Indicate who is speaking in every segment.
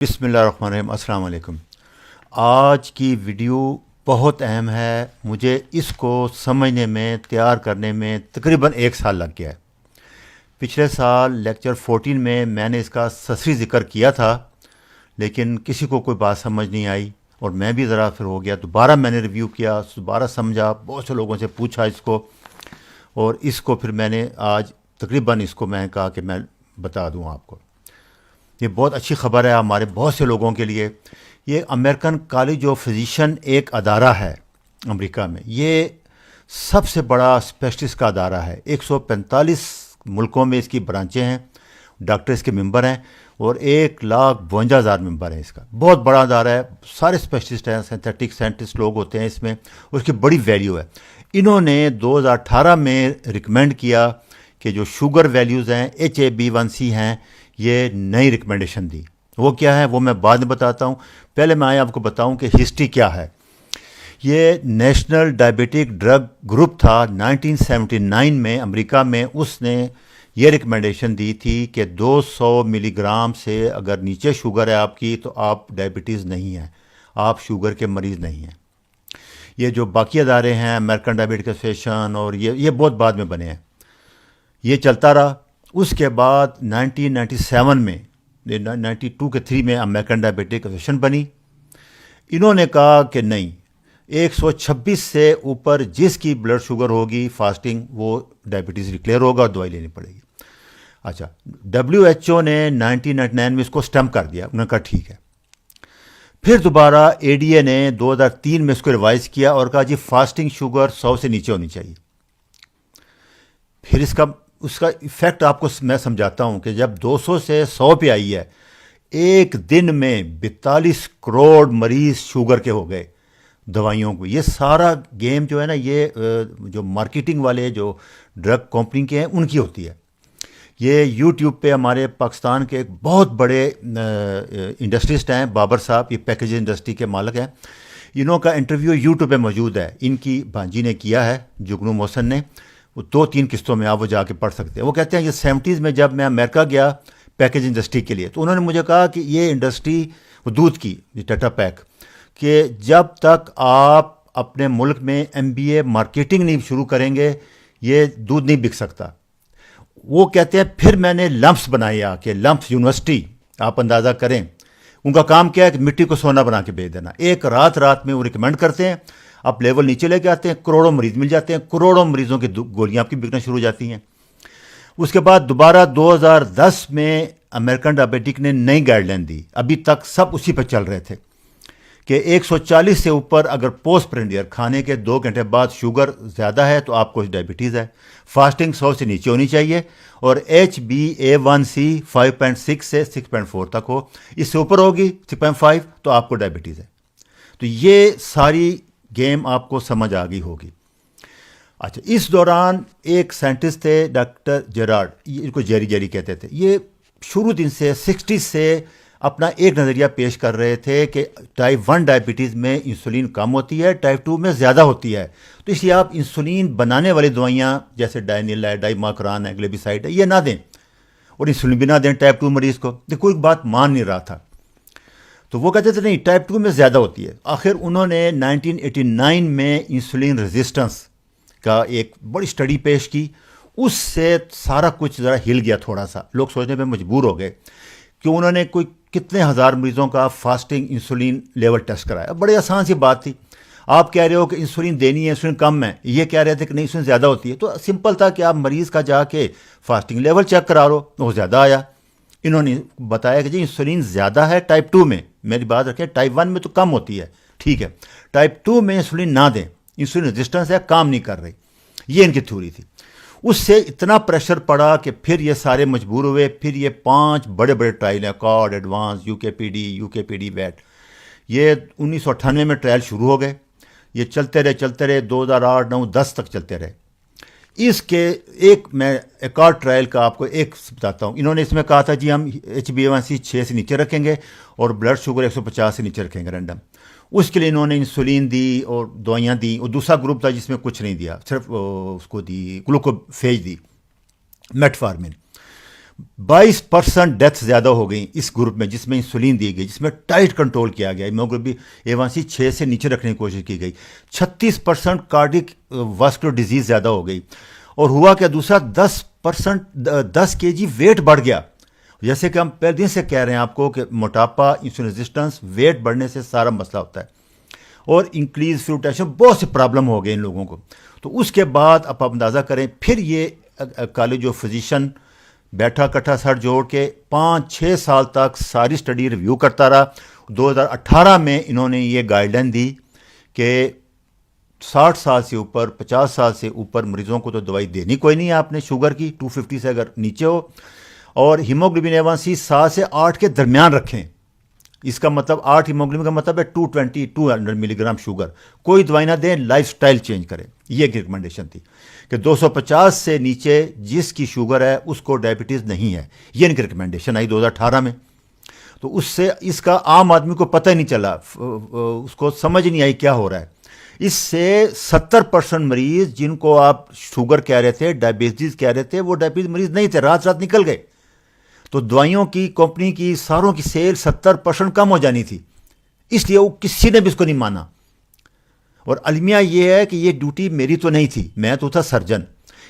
Speaker 1: بسم اللہ الرحمن الرحیم. السلام علیکم. آج کی ویڈیو بہت اہم ہے. مجھے اس کو سمجھنے میں تیار کرنے میں تقریباً 1 سال لگ گیا ہے. پچھلے سال لیکچر 14 میں نے اس کا سسری ذکر کیا تھا، لیکن کسی کو کوئی بات سمجھ نہیں آئی اور میں بھی ذرا پھر ہو گیا. دوبارہ میں نے ریویو کیا، دوبارہ سمجھا، بہت سے لوگوں سے پوچھا اس کو، اور اس کو پھر میں نے آج تقریباً اس کو میں کہا کہ میں بتا دوں آپ کو. یہ بہت اچھی خبر ہے ہمارے بہت سے لوگوں کے لیے. یہ امریکن کالج آف فزیشین ایک ادارہ ہے امریکہ میں. یہ سب سے بڑا اسپیشلسٹ کا ادارہ ہے. 145 ملکوں میں اس کی برانچیں ہیں، ڈاکٹر اس کے ممبر ہیں، اور 1,52,000 ممبر ہیں. اس کا بہت بڑا ادارہ ہے. سارے اسپیشلسٹ ہیں، سینتھیٹک سائنٹسٹ لوگ ہوتے ہیں اس میں. اس کی بڑی ویلیو ہے. انہوں نے 2018 میں ریکمینڈ کیا کہ جو شوگر ویلیوز ہیں، HbA1c ہیں، یہ نئی ریکمنڈیشن دی. وہ کیا ہے وہ میں بعد میں بتاتا ہوں. پہلے میں آپ کو بتاؤں کہ ہسٹری کیا ہے. یہ نیشنل ڈائبیٹک ڈرگ گروپ تھا 1979 میں امریکہ میں. اس نے یہ ریکمنڈیشن دی تھی کہ 200 ملی گرام سے اگر نیچے شوگر ہے آپ کی تو آپ ڈائبٹیز نہیں ہیں، آپ شوگر کے مریض نہیں ہیں. یہ جو باقی ادارے ہیں، امریکن ڈائبیٹک ایسوسیشن، اور یہ بہت بعد میں بنے ہیں. یہ چلتا رہا. اس کے بعد 1997 میں 92 کے 3 میں امریکن ڈائبیٹک ایسوسیشن بنی. انہوں نے کہا کہ نہیں، 126 سے اوپر جس کی بلڈ شوگر ہوگی فاسٹنگ، وہ ڈائبٹیز ڈکلیئر ہوگا اور دوائی لینی پڑے گی. اچھا، WHO نے 1999 میں اس کو اسٹمپ کر دیا. انہوں نے کہا ٹھیک ہے. پھر دوبارہ ADA نے 2003 میں اس کو ریوائز کیا اور کہا جی فاسٹنگ شوگر 100 سے نیچے ہونی چاہیے. پھر اس کا ایفیکٹ آپ کو میں سمجھاتا ہوں کہ جب 200 سے 100 پہ آئی ہے، ایک دن میں 42 کروڑ مریض شوگر کے ہو گئے دوائیوں کو. یہ سارا گیم جو ہے نا، یہ جو مارکیٹنگ والے جو ڈرگ کمپنی کے ہیں ان کی ہوتی ہے. یہ یوٹیوب پہ ہمارے پاکستان کے ایک بہت بڑے انڈسٹریسٹ ہیں، بابر صاحب، یہ پیکیج انڈسٹری کے مالک ہیں. انہوں کا انٹرویو یوٹیوب پہ موجود ہے. ان کی بھانجی نے کیا ہے، جگنو محسن نے. وہ 2-3 قسطوں میں آپ وہ جا کے پڑھ سکتے ہیں. وہ کہتے ہیں یہ 70s میں جب میں امریکہ گیا پیکیج انڈسٹری کے لیے، تو انہوں نے مجھے کہا کہ یہ انڈسٹری دودھ کی ٹاٹا پیک، کہ جب تک آپ اپنے ملک میں MBA مارکیٹنگ نہیں شروع کریں گے یہ دودھ نہیں بک سکتا. وہ کہتے ہیں پھر میں نے لمپس بنایا کہ لمپس یونیورسٹی، آپ اندازہ کریں ان کا کام کیا ہے کہ مٹی کو سونا بنا کے بیچ دینا. ایک رات میں وہ ریکمینڈ کرتے ہیں، آپ لیول نیچے لے کے آتے ہیں، کروڑوں مریض مل جاتے ہیں، کروڑوں مریضوں کی گولیاں آپ کی بکنا شروع ہو جاتی ہیں. اس کے بعد دوبارہ 2010 میں امریکن ڈائبیٹک نے نئی گائیڈ لائن دی. ابھی تک سب اسی پہ چل رہے تھے کہ 140 سے اوپر اگر پوسٹ پرینڈیئر کھانے کے 2 گھنٹے بعد شوگر زیادہ ہے تو آپ کو ڈائبٹیز ہے. فاسٹنگ 100 سے نیچے ہونی چاہیے، اور HbA1c 5.6 سے 6.4 تک ہو. اس سے اوپر ہوگی 6.5 تو آپ کو ڈائبٹیز ہے. تو یہ ساری گیم آپ کو سمجھ آ گئی ہوگی. اچھا، اس دوران ایک سائنٹسٹ تھے ڈاکٹر جیرارڈ، ان کو جیری کہتے تھے. یہ شروع دن سے 60 سے اپنا ایک نظریہ پیش کر رہے تھے کہ ٹائپ 1 ڈائبٹیز میں انسولین کم ہوتی ہے، ٹائپ 2 میں زیادہ ہوتی ہے. تو اس لیے آپ انسولین بنانے والی دوائیاں جیسے ڈائنل ہے، ڈائماکران ہے، گلیبیسائڈ ہے، یہ نہ دیں، اور انسولین بھی نہ دیں ٹائپ 2 مریض کو. تو کوئی بات مان نہیں رہا تھا. تو وہ کہتے تھے نہیں، ٹائپ 2 میں زیادہ ہوتی ہے. آخر انہوں نے 1989 میں انسولین ریزسٹنس کا ایک بڑی اسٹڈی پیش کی. اس سے سارا کچھ ذرا ہل گیا تھوڑا سا. لوگ سوچنے پہ مجبور ہو گئے کہ انہوں نے کوئی کتنے ہزار مریضوں کا فاسٹنگ انسولین لیول ٹیسٹ کرایا. بڑی آسان سی بات تھی. آپ کہہ رہے ہو کہ انسولین دینی ہے، انسولین کم ہے، یہ کہہ رہے تھے کہ نہیں انسولین زیادہ ہوتی ہے. تو سمپل تھا کہ آپ مریض کا جا کے فاسٹنگ لیول چیک کرا لو. وہ زیادہ آیا. انہوں نے بتایا کہ جی انسولین زیادہ ہے ٹائپ 2 میں. میری بات رکھیں، ٹائپ 1 میں تو کم ہوتی ہے، ٹھیک ہے، ٹائپ 2 میں انسولین نہ دیں، انسولین ریزسٹنس ہے، کام نہیں کر رہی. یہ ان کی تھیوری تھی. اس سے اتنا پریشر پڑا کہ پھر یہ سارے مجبور ہوئے. پھر یہ 5 بڑے ٹرائل ہیں، کارڈ، ایڈوانس، UKPD ویٹ. یہ 1998 میں ٹرائل شروع ہو گئے. یہ چلتے رہے 2008 9 10 تک چلتے رہے. اس کے میں ایک اور ٹرائل کا آپ کو ایک بتاتا ہوں. انہوں نے اس میں کہا تھا جی ہم HbA1c 6 سے نیچے رکھیں گے اور بلڈ شوگر 150 سے نیچے رکھیں گے رینڈم. اس کے لیے انہوں نے انسولین دی اور دوائیاں دیں. اور دوسرا گروپ تھا جس میں کچھ نہیں دیا، صرف اس کو دی گلوکوفیج دی، میٹفارمن. 22% ڈیتھ زیادہ ہو گئی اس گروپ میں جس میں انسولین دی گئی، جس میں ٹائٹ کنٹرول کیا گیا، ہیموگلوبن A1C 6 سے نیچے رکھنے کی کوشش کی گئی۔ 36% کارڈک واسکولر ڈیزیز زیادہ ہو گئی، اور ہوا کہ دوسرا 10 kg ویٹ بڑھ گیا۔ جیسے کہ ہم پہلے دن سے کہہ رہے ہیں آپ کو کہ موٹاپا، انسولین ریزسٹنس، ویٹ بڑھنے سے سارا مسئلہ ہوتا ہے، اور انکریز فلو ٹینشن، بہت سے پرابلم ہو گئے ان لوگوں کو۔ تو اس کے بعد آپ اندازہ کریں، پھر یہ کالج آف فزیشن بیٹھا کٹھا سر جوڑ کے 5-6 سال تک ساری اسٹڈی ریویو کرتا رہا۔ 2018 میں انہوں نے یہ گائیڈ لائن دی کہ 60 سال سے اوپر، 50 سال سے اوپر مریضوں کو تو دوائی دینی کوئی نہیں ہے آپ نے شوگر کی، 250 سے اگر نیچے ہو، اور ہیموگلوبن A1C 7 سے 8 کے درمیان رکھیں۔ اس کا مطلب 8 ہیموگلوبن کا مطلب ہے 220-200 ملی گرام شوگر۔ کوئی دوائی نہ دیں، لائف سٹائل چینج کریں، یہ ایک ریکمنڈیشن تھی کہ 250 سے نیچے جس کی شوگر ہے اس کو ڈائبٹیز نہیں ہے، یہ ان کی ریکمنڈیشن آئی 2018 میں۔ تو اس سے اس کا عام آدمی کو پتہ ہی نہیں چلا، اس کو سمجھ نہیں آئی کیا ہو رہا ہے۔ اس سے 70% مریض جن کو آپ شوگر کہہ رہے تھے، ڈائبٹیز کہہ رہے تھے، وہ ڈائبٹیز مریض نہیں تھے، رات رات نکل گئے۔ تو دوائیوں کی کمپنی کی ساروں کی سیل 70% کم ہو جانی تھی، اس لیے وہ کسی نے بھی اس کو نہیں مانا۔ اور المیہ یہ ہے کہ یہ ڈیوٹی میری تو نہیں تھی، میں تو تھا سرجن۔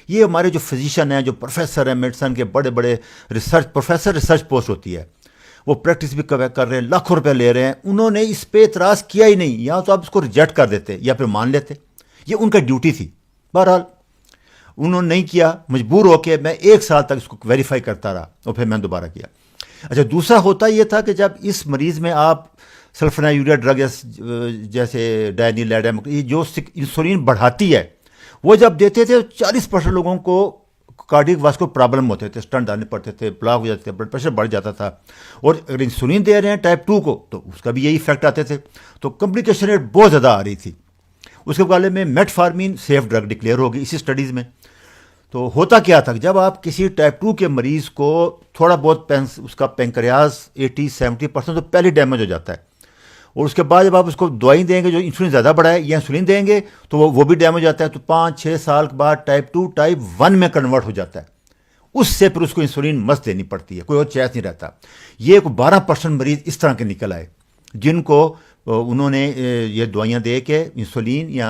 Speaker 1: یہ ہمارے جو فزیشین ہیں، جو پروفیسر ہیں میڈیسن کے، بڑے بڑے ریسرچ پوسٹ ہوتی ہے، وہ پریکٹس بھی کر رہے ہیں، لاکھوں روپے لے رہے ہیں، انہوں نے اس پہ اعتراض کیا ہی نہیں، یا تو آپ اس کو ریجیکٹ کر دیتے یا پھر مان لیتے، یہ ان کا ڈیوٹی تھی۔ بہرحال انہوں نے نہیں کیا، مجبور ہو کے میں 1 سال تک اس کو ویریفائی کرتا رہا، اور پھر میں دوبارہ کیا۔ اچھا، دوسرا ہوتا یہ تھا کہ جب اس مریض میں آپ سلفونامائڈ ڈرگ جیسے ڈائنیلیڈم، جو انسولین بڑھاتی ہے، وہ جب دیتے تھے 40% لوگوں کو کارڈیک واسکولر پرابلم ہوتے تھے، اسٹنٹ ڈالنے پڑتے تھے، بلاک ہو جاتے تھے، بلڈ پریشر بڑھ جاتا تھا۔ اور اگر انسولین دے رہے ہیں ٹائپ 2 کو تو اس کا بھی یہی افیکٹ آتے تھے، تو کمپلیکیشن ریٹ بہت زیادہ آ رہی تھی۔ اس کے مقابلے میں میٹفارمین سیف ڈرگ ڈکلیئر ہوگی اسی اسٹڈیز میں۔ تو ہوتا کیا تھا، جب آپ کسی ٹائپ 2 کے مریض کو تھوڑا بہت اس کا پینکریاس 80-70% تو پہلے ڈیمیج ہو جاتا ہے، اور اس کے بعد جب آپ اس کو دوائی دیں گے جو انسولین زیادہ بڑھائے یا انسولین دیں گے تو وہ بھی ڈیمیج ہو جاتا ہے، تو 5-6 سال کے بعد ٹائپ 2 ٹائپ 1 میں کنورٹ ہو جاتا ہے۔ اس سے پھر اس کو انسولین مست دینی پڑتی ہے، کوئی اور چوائس نہیں رہتا۔ یہ 12% مریض اس طرح کے نکل آئے جن کو انہوں نے یہ دوائیاں دے کے انسولین یا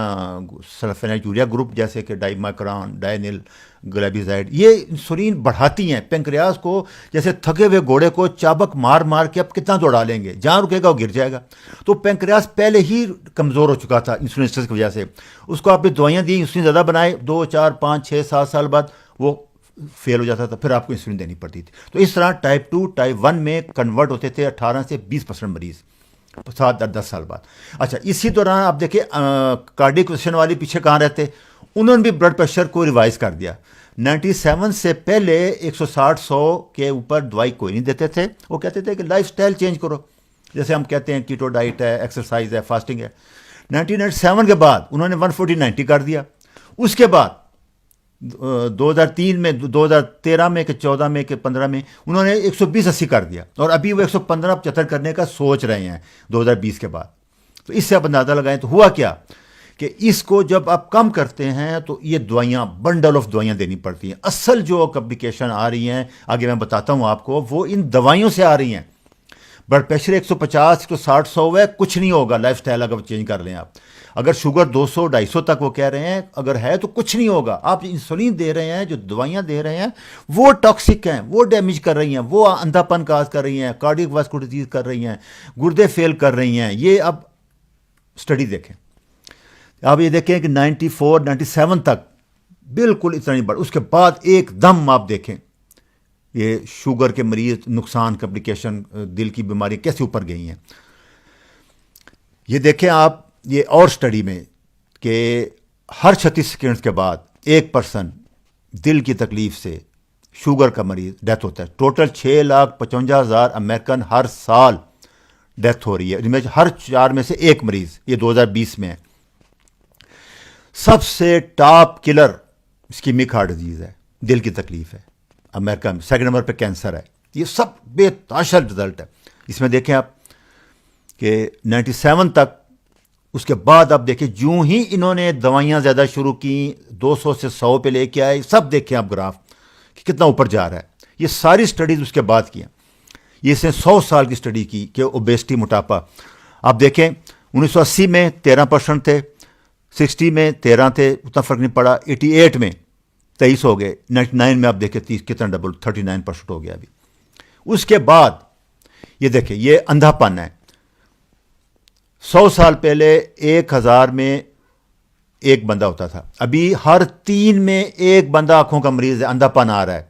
Speaker 1: سلفونامائڈ یوریا گروپ جیسے کہ ڈائمائکران، ڈائنل گلیبیزائڈ، یہ انسولین بڑھاتی ہیں پینکریاس کو، جیسے تھکے ہوئے گھوڑے کو چابک مار مار کے اب کتنا دوڑا لیں گے، جہاں رکے گا وہ گر جائے گا۔ تو پینکریاس پہلے ہی کمزور ہو چکا تھا انسولین کی وجہ سے، اس کو آپ نے دوائیاں دی، انسولین زیادہ بنائے، 2, 4, 5, 6, 7 سال بعد وہ فیل ہو جاتا تھا، پھر آپ کو انسولین دینی پڑتی تھی۔ تو اس طرح ٹائپ 2 ٹائپ 1 میں کنورٹ ہوتے تھے 18 سے 20% مریض 7-10 سال بعد۔ اچھا، اسی دوران آپ دیکھیں کارڈیک ویسن والے پیچھے کہاں رہتے، انہوں نے بھی بلڈ پریشر کو ریوائز کر دیا۔ 97 سے پہلے 160-100 کے اوپر دوائی کوئی نہیں دیتے تھے، وہ کہتے تھے کہ لائف سٹائل چینج کرو، جیسے ہم کہتے ہیں کیٹو ڈائٹ ہے، ایکسرسائز ہے، فاسٹنگ ہے۔ 1997 کے بعد انہوں نے 140-90 کر دیا۔ اس کے بعد 2003 میں، 2013 میں کہ 14 میں کہ 15 میں انہوں نے 120-80 کر دیا، اور ابھی وہ 115-75 کرنے کا سوچ رہے ہیں 2020 کے بعد۔ تو اس سے آپ اندازہ لگائیں تو ہوا کیا کہ اس کو جب آپ کم کرتے ہیں تو یہ دوائیاں، بنڈل آف دوائیاں دینی پڑتی ہیں۔ اصل جو کمپلیکیشن آ رہی ہیں آگے میں بتاتا ہوں آپ کو، وہ ان دوائیوں سے آ رہی ہیں۔ بلڈ پریشر 150 160 100 ہے، کچھ نہیں ہوگا لائف سٹائل اگر چینج کر لیں آپ۔ اگر شوگر 200-250 تک وہ کہہ رہے ہیں اگر ہے تو کچھ نہیں ہوگا۔ آپ انسولین دے رہے ہیں، جو دوائیاں دے رہے ہیں وہ ٹاکسک ہیں، وہ ڈیمیج کر رہی ہیں، وہ اندھا پن کاز کر رہی ہیں، کارڈیک واسکولر ڈیزیز کر رہی ہیں، گردے فیل کر رہی ہیں۔ یہ اب اسٹڈی دیکھیں، آپ یہ دیکھیں کہ 94-97 تک بالکل اتنا نہیں بڑھ، اس کے بعد ایک دم آپ دیکھیں یہ شوگر کے مریض نقصان، کمپلیکیشن، دل کی بیماری کیسے اوپر گئی ہیں۔ یہ دیکھیں آپ یہ اور سٹڈی میں کہ ہر 36 سیکنڈز کے بعد 1% دل کی تکلیف سے شوگر کا مریض ڈیتھ ہوتا ہے۔ ٹوٹل 6,55,000 امریکن ہر سال ڈیتھ ہو رہی ہے، جن میں ہر 4 میں سے 1 مریض، یہ 2020 میں ہے۔ سب سے ٹاپ کلر اسکیمک ہارٹ ڈیزیز ہے، دل کی تکلیف ہے امریکہ میں، 2nd نمبر پہ کینسر ہے۔ یہ سب بے تحاشا رزلٹ ہے۔ اس میں دیکھیں آپ کہ 97 تک، اس کے بعد آپ دیکھیں جوں ہی انہوں نے دوائیاں زیادہ شروع کی، 200 سے 100 پہ لے کے آئے، سب دیکھیں آپ گراف کہ کتنا اوپر جا رہا ہے۔ یہ ساری سٹڈیز اس کے بعد کی ہیں. یہ اس نے 100 سال کی سٹڈی کی کہ اوبیسٹی موٹاپا. آپ دیکھیں 1980 میں 13% تھے, 60 میں 13 تھے, اتنا فرق نہیں پڑا, 88 میں 23 ہو گئے, 99 میں آپ دیکھیں 30 کتنا ڈبل 39% ہو گیا ابھی. اس کے بعد یہ دیکھیں یہ اندھا پن ہے. 100 سال پہلے 1000 میں ایک بندہ ہوتا تھا, ابھی ہر 3 میں ایک بندہ آنکھوں کا مریض ہے, اندھا پن آ رہا ہے.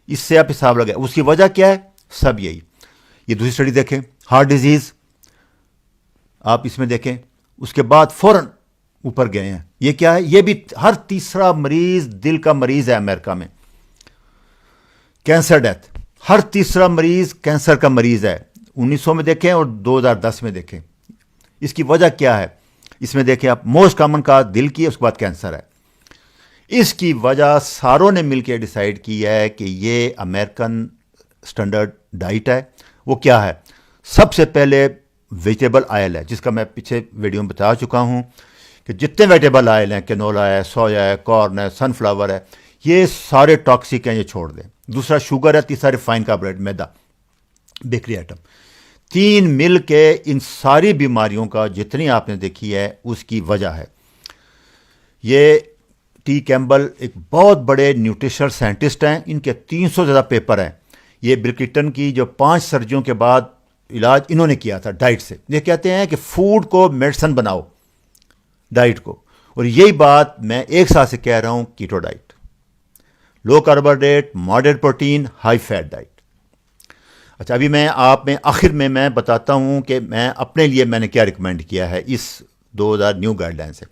Speaker 1: اس سے آپ حساب لگائیں, اس کی وجہ کیا ہے؟ سب یہی. یہ دوسری اسٹڈی دیکھیں, ہارٹ ڈیزیز, آپ اس میں دیکھیں, اس کے بعد فوراً اوپر گئے ہیں. یہ کیا ہے؟ یہ بھی ہر تیسرا مریض دل کا مریض ہے امریکہ میں. کینسر ڈیتھ, ہر تیسرا مریض کینسر کا مریض ہے. 1900 میں دیکھیں اور 2010 میں دیکھیں. اس کی وجہ کیا ہے؟ اس میں دیکھیں آپ, موسٹ کامن کا دل کی ہے, اس کے بعد کینسر ہے. اس کی وجہ ساروں نے مل کے ڈیسائیڈ کی ہے کہ یہ امریکن سٹینڈرڈ ڈائٹ ہے. وہ کیا ہے؟ سب سے پہلے ویجیٹیبل آئل ہے, جس کا میں پیچھے ویڈیو میں بتا چکا ہوں کہ جتنے ویجیٹیبل آئل ہیں, کنولا ہے, سویا ہے, کارن ہے, سن فلاور ہے, یہ سارے ٹاکسک ہیں, یہ چھوڑ دیں. دوسرا شوگر ہے, تیسرا ریفائن کاربوہائیڈریٹ, میدا, بیکری آئٹم. 3 مل کے ان ساری بیماریوں کا جتنی آپ نے دیکھی ہے اس کی وجہ ہے. یہ ٹی کیمبل ایک بہت بڑے نیوٹریشنل سائنٹسٹ ہیں, ان کے 300 سے زیادہ پیپر ہیں. یہ بل کلنٹن کی جو 5 سرجریوں کے بعد علاج انہوں نے کیا تھا ڈائٹ سے. یہ کہتے ہیں کہ فوڈ کو میڈیسن بناؤ, ڈائٹ کو. اور یہی بات میں 1 سال سے کہہ رہا ہوں, keto diet, low carbohydrate, moderate protein, high fat diet. اچھا, ابھی میں آپ میں آخر میں بتاتا ہوں کہ میں اپنے لیے میں نے کیا ریکمینڈ کیا ہے اس 2000 نیو گائیڈ لائن سے.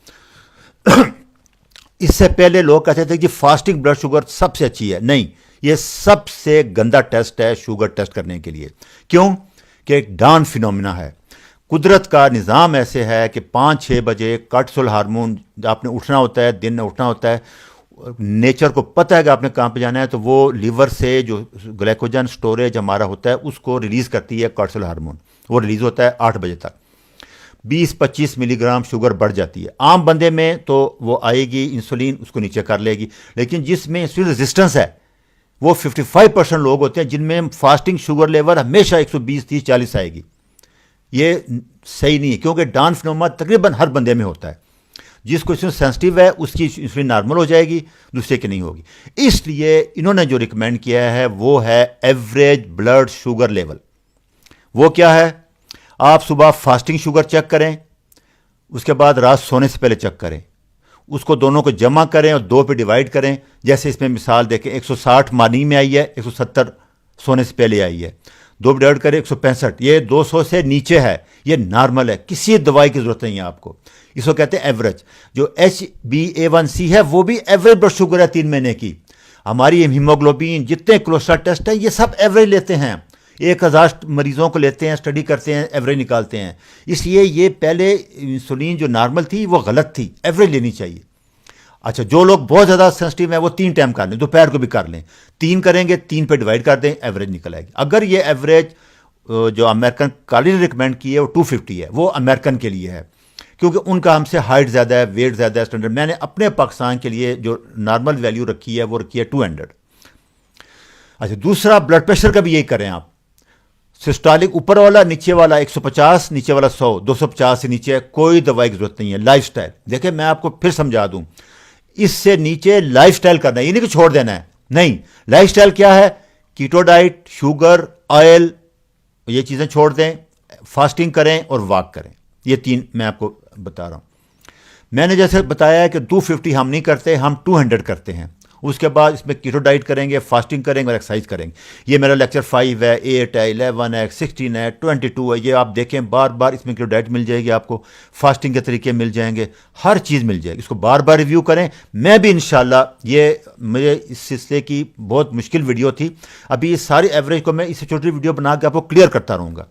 Speaker 1: اس سے پہلے لوگ کہتے تھے کہ فاسٹنگ بلڈ شوگر سب سے اچھی ہے. نہیں, یہ سب سے گندا ٹیسٹ ہے شوگر ٹیسٹ کرنے کے لیے. کیوں؟ کہ ایک ڈان فینومینا ہے. قدرت کا نظام ایسے ہے کہ 5-6 بجے کارٹیسول ہارمون آپ نے اٹھنا ہوتا ہے, دن میں اٹھنا ہوتا ہے. نیچر کو پتہ ہے کہ آپ نے کہاں پہ جانا ہے, تو وہ لیور سے جو گلیکوجن سٹوریج ہمارا ہوتا ہے اس کو ریلیز کرتی ہے کارٹیسول ہارمون. وہ ریلیز ہوتا ہے 8 بجے تک. 20-25 ملی گرام شوگر بڑھ جاتی ہے. عام بندے میں تو وہ آئے گی, انسولین اس کو نیچے کر لے گی, لیکن جس میں انسولین ریزسٹنس ہے وہ 55% لوگ ہوتے ہیں جن میں فاسٹنگ شوگر لیول ہمیشہ 120, 30, 40 آئے گی. یہ صحیح نہیں ہے, کیونکہ ڈان فینومینا تقریباً ہر بندے میں ہوتا ہے. جس کو انسولین سینسٹیو ہے اس کی انسولین نارمل ہو جائے گی, دوسرے کی نہیں ہوگی. اس لیے انہوں نے جو ریکمینڈ کیا ہے وہ ہے ایوریج بلڈ شوگر لیول. وہ کیا ہے؟ آپ صبح فاسٹنگ شوگر چیک کریں, اس کے بعد رات سونے سے پہلے چیک کریں, اس کو دونوں کو جمع کریں اور 2 پہ ڈیوائڈ کریں. جیسے اس میں مثال دیکھیں, 160 مارننگ میں آئی ہے, 170 سونے سے پہلے آئی ہے. 2 پہ ڈیوائڈ کریں 165, یہ 200 سے نیچے ہے, یہ نارمل ہے, کسی دوائی کی ضرورت نہیں ہے آپ کو. اس کو کہتے ہیں ایوریج. جو HbA1c ہے وہ بھی ایوریج بلڈ شوگر ہے 3 مہینے کی. ہماری ہیموگلوبین, جتنے کولیسٹرول ٹیسٹ ہیں, یہ سب ایوریج لیتے ہیں. 1000 مریضوں کو لیتے ہیں, اسٹڈی کرتے ہیں, ایوریج نکالتے ہیں. اس لیے یہ پہلے انسولین جو نارمل تھی وہ غلط تھی, ایوریج لینی چاہیے. اچھا, جو لوگ بہت زیادہ سینسٹیو ہیں وہ 3 ٹائم کر لیں, دوپہر کو بھی کر لیں. 3 کریں گے, 3 پہ ڈیوائڈ کر دیں, ایوریج نکل آئے گی. اگر یہ ایوریج جو امریکن کالج نے ریکمینڈ کی ہے وہ 250 ہے, وہ امریکن کے لیے ہے, کیونکہ ان کا ہم سے ہائٹ زیادہ ہے, ویٹ زیادہ ہے, اسٹینڈرڈ. میں نے اپنے پاکستان کے لیے جو نارمل ویلیو رکھی ہے وہ رکھی ہے 200. اچھا, دوسرا بلڈ پریشر کا بھی یہی کریں آپ. سسٹالک اوپر والا, نیچے والا 150, نیچے والا 100, 250 سے نیچے کوئی دوائی کی ضرورت نہیں ہے. لائف سٹائل دیکھیں, میں آپ کو پھر سمجھا دوں, اس سے نیچے لائف سٹائل کرنا ہے, یہ نہیں کہ چھوڑ دینا ہے. نہیں, لائف سٹائل کیا ہے؟ کیٹو ڈائٹ, شوگر, آئل, یہ چیزیں چھوڑ دیں, فاسٹنگ کریں اور واک کریں. یہ 3 میں آپ کو بتا رہا ہوں. میں نے جیسے بتایا ہے کہ 250 ہم نہیں کرتے, ہم 200 کرتے ہیں. اس کے بعد اس میں کیٹو ڈائٹ کریں گے, فاسٹنگ کریں گے اور ایکسرسائز کریں گے. یہ میرا لیکچر 5 ہے, 8 ہے, 11 ہے, 16 ہے, 22 ہے. یہ آپ دیکھیں, بار بار اس میں کیٹو ڈائٹ مل جائے گی آپ کو, فاسٹنگ کے طریقے مل جائیں گے, ہر چیز مل جائے گی. اس کو بار بار ریویو کریں. میں بھی انشاءاللہ, یہ مجھے اس سلسلے کی بہت مشکل ویڈیو تھی, ابھی اس ساری ایوریج کو میں اس سے چھوٹی ویڈیو بنا کے آپ کو کلیئر کرتا رہوں گا.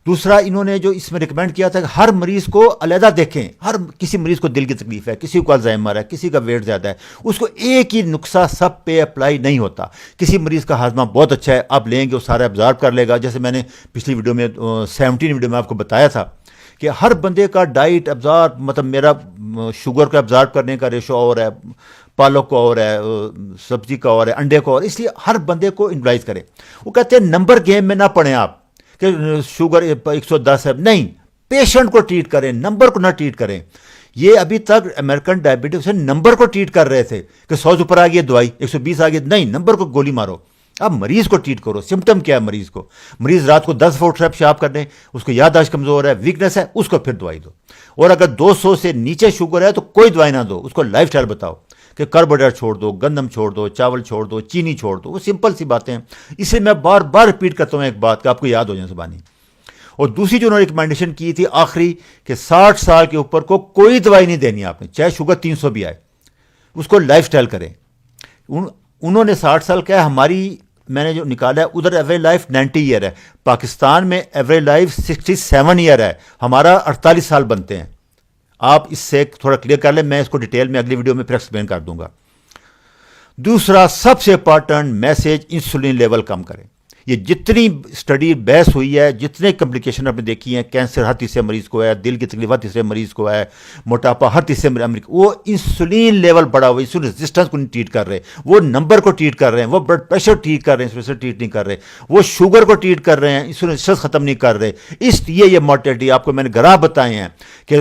Speaker 1: دوسرا, انہوں نے جو اس میں ریکمینڈ کیا تھا کہ ہر مریض کو علیحدہ دیکھیں. ہر کسی مریض کو دل کی تکلیف ہے, کسی کو الزائمر ہے, کسی کا ویٹ زیادہ ہے, اس کو ایک ہی نسخہ سب پہ اپلائی نہیں ہوتا. کسی مریض کا ہاضمہ بہت اچھا ہے, آپ لیں گے وہ سارا ابزارب کر لے گا. جیسے میں نے پچھلی ویڈیو میں 17 ویڈیو میں آپ کو بتایا تھا کہ ہر بندے کا ڈائٹ ابزارب, مطلب میرا شوگر کا ابزارب کرنے کا ریشو اور ہے, پالک کا اور ہے، سبزی کا اور ہے، انڈے کا اور، اس لیے ہر بندے کو انوائز کریں. وہ کہتے ہیں نمبر گیم میں نہ پڑیں آپ کہ شوگر 110 ہے، نہیں، پیشنٹ کو ٹریٹ کریں، نمبر کو نہ ٹریٹ کریں. یہ ابھی تک امریکن ڈائبٹکس نمبر کو ٹریٹ کر رہے تھے کہ 100 اوپر آ گئی دوائی، 120 آ گئی، نہیں، نمبر کو گولی مارو. اب مریض کو ٹریٹ کرو. سمٹم کیا ہے مریض کو؟ مریض رات کو 10 فٹ پیشاب کرنے، اس کو یادداشت کمزور ہے، ویکنس ہے، اس کو پھر دوائی دو. اور اگر 200 سے نیچے شوگر ہے تو کوئی دوائی نہ دو، اس کو لائف سٹائل بتاؤ کہ کاربوہائیڈریٹ چھوڑ دو، گندم چھوڑ دو، چاول چھوڑ دو، چینی چھوڑ دو. وہ سمپل سی باتیں ہیں. اسے میں بار بار رپیٹ کرتا ہوں ایک بات کہ آپ کو یاد ہو جائے زبانی. اور دوسری جو انہوں نے ریکمینڈیشن کی تھی آخری، کہ 60 سال کے اوپر کو کوئی دوائی نہیں دینی آپ نے، چاہے شوگر 300 بھی آئے، اس کو لائف سٹائل کریں. انہوں نے 60 سال کیا ہے، ہماری میں نے جو نکالا ہے ادھر ایوریج لائف 90 ایئر ہے، پاکستان میں ایوریج لائف 67 ایئر ہے، ہمارا 48 سال بنتے ہیں. آپ اس سے تھوڑا کلیئر کر لیں، میں اس کو ڈیٹیل میں اگلی ویڈیو میں پھر ایکسپلین کر دوں گا. دوسرا سب سے امپارٹنٹ میسج، انسولین لیول کم کریں. یہ جتنی اسٹڈی بحث ہوئی ہے، جتنے کمپلیکیشن آپ نے دیکھی ہیں، کینسر ہر تیسرے مریض کو ہے، دل کی تکلیف ہر تیسرے مریض کو ہے، موٹاپا ہر تیسرے مریض کو، وہ انسولین لیول بڑا ہوا، انسولین ریزسٹنس کو نہیں ٹریٹ کر رہے، وہ نمبر کو ٹریٹ کر رہے ہیں، وہ بلڈ پریشر ٹریٹ کر رہے ہیں، انسولین ٹریٹ نہیں کر رہے، وہ شوگر کو ٹریٹ کر رہے ہیں، انسولین ریزسٹنس ختم نہیں کر رہے. اس لیے یہ مارٹیلٹی آپ کو میں نے گراف بتائے ہیں کہ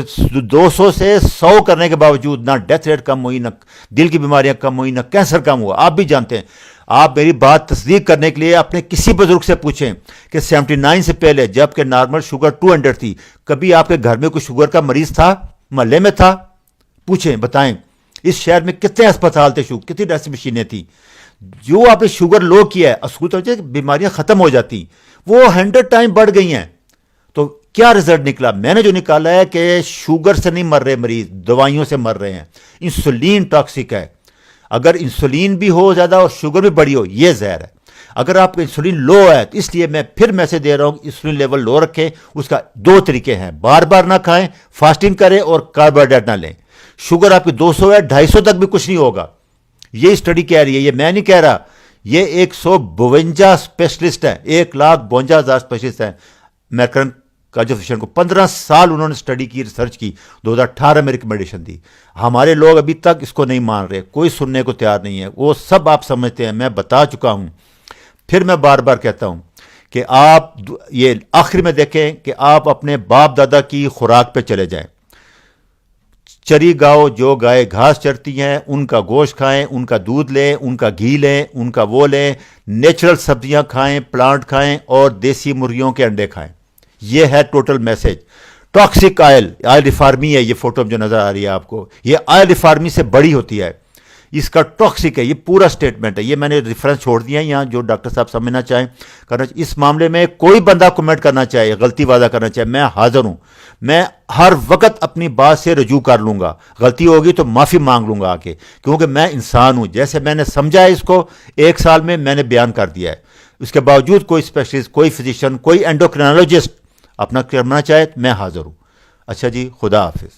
Speaker 1: 200 سے 100 کرنے کے باوجود نہ ڈیتھ ریٹ کم ہوئی، نہ دل کی بیماریاں کم ہوئی، نہ کینسر کم ہوا. آپ بھی جانتے ہیں. آپ میری بات تصدیق کرنے کے لیے اپنے کسی بزرگ سے پوچھیں کہ 79 سے پہلے جب کہ نارمل شوگر 200 تھی، کبھی آپ کے گھر میں کوئی شوگر کا مریض تھا؟ محلے میں تھا؟ پوچھیں، بتائیں. اس شہر میں کتنے اسپتال تھے، کتنی ڈائلسس مشینیں تھیں؟ جو آپ نے شوگر لو کیا ہے، اصول بیماریاں ختم ہو جاتی، وہ 100 ٹائم بڑھ گئی ہیں. تو کیا رزلٹ نکلا؟ میں نے جو نکالا ہے کہ شوگر سے نہیں مر رہے مریض، دوائیوں سے مر رہے ہیں. انسولین ٹاکسک ہے. اگر انسولین بھی ہو زیادہ اور شوگر بھی بڑی ہو، یہ زہر ہے. اگر آپ کا انسولین لو ہے تو اس لیے میں پھر میسج دے رہا ہوں، انسولین لیول لو رکھیں. اس کا 2 طریقے ہیں، بار بار نہ کھائیں، فاسٹنگ کریں اور کاربوہائیڈریٹ نہ لیں. شوگر آپ کی 200 ہے، 250 تک بھی کچھ نہیں ہوگا. یہ اسٹڈی کہہ رہی ہے، یہ میں نہیں کہہ رہا. یہ 152 اسپیشلسٹ ہیں، 1,52,000 اسپیشلسٹ ہیں. میکرن کا جو فزیشین کو 15 سال انہوں نے اسٹڈی کی، ریسرچ کی، 2018 میں ریکمنڈیشن دی. ہمارے لوگ ابھی تک اس کو نہیں مان رہے، کوئی سننے کو تیار نہیں ہے. وہ سب آپ سمجھتے ہیں، میں بتا چکا ہوں. پھر میں بار بار کہتا ہوں کہ آپ یہ آخر میں دیکھیں کہ آپ اپنے باپ دادا کی خوراک پہ چلے جائیں. چری گاؤ جو گائے گھاس چرتی ہیں، ان کا گوشت کھائیں، ان کا دودھ لیں، ان کا گھی لیں، ان کا وہ لیں، نیچرل سبزیاں کھائیں، پلانٹ کھائیں اور دیسی مرغیوں کے انڈے کھائیں. یہ ہے ٹوٹل میسج. ٹاکسک آئل ریفارمی ہے، یہ فوٹو جو نظر آ رہی ہے آپ کو، یہ آئل ریفارمی سے بڑی ہوتی ہے. اس کا ٹاکسک ہے، یہ پورا سٹیٹمنٹ ہے. یہ میں نے ریفرنس چھوڑ دیا ہے یہاں، جو ڈاکٹر صاحب سمجھنا چاہیں کرنا. اس معاملے میں کوئی بندہ کمنٹ کرنا چاہے، غلطی واضح کرنا چاہے، میں حاضر ہوں. میں ہر وقت اپنی بات سے رجوع کر لوں گا. غلطی ہوگی تو معافی مانگ لوں گا آ کے، کیونکہ میں انسان ہوں. جیسے میں نے سمجھا ہے اس کو 1 سال میں نے بیان کر دیا ہے. اس کے باوجود کوئی اسپیشلسٹ، کوئی فزیشین، کوئی اینڈوکرینالوجسٹ اپنا کرنا چاہے، میں حاضر ہوں. اچھا جی، خدا حافظ.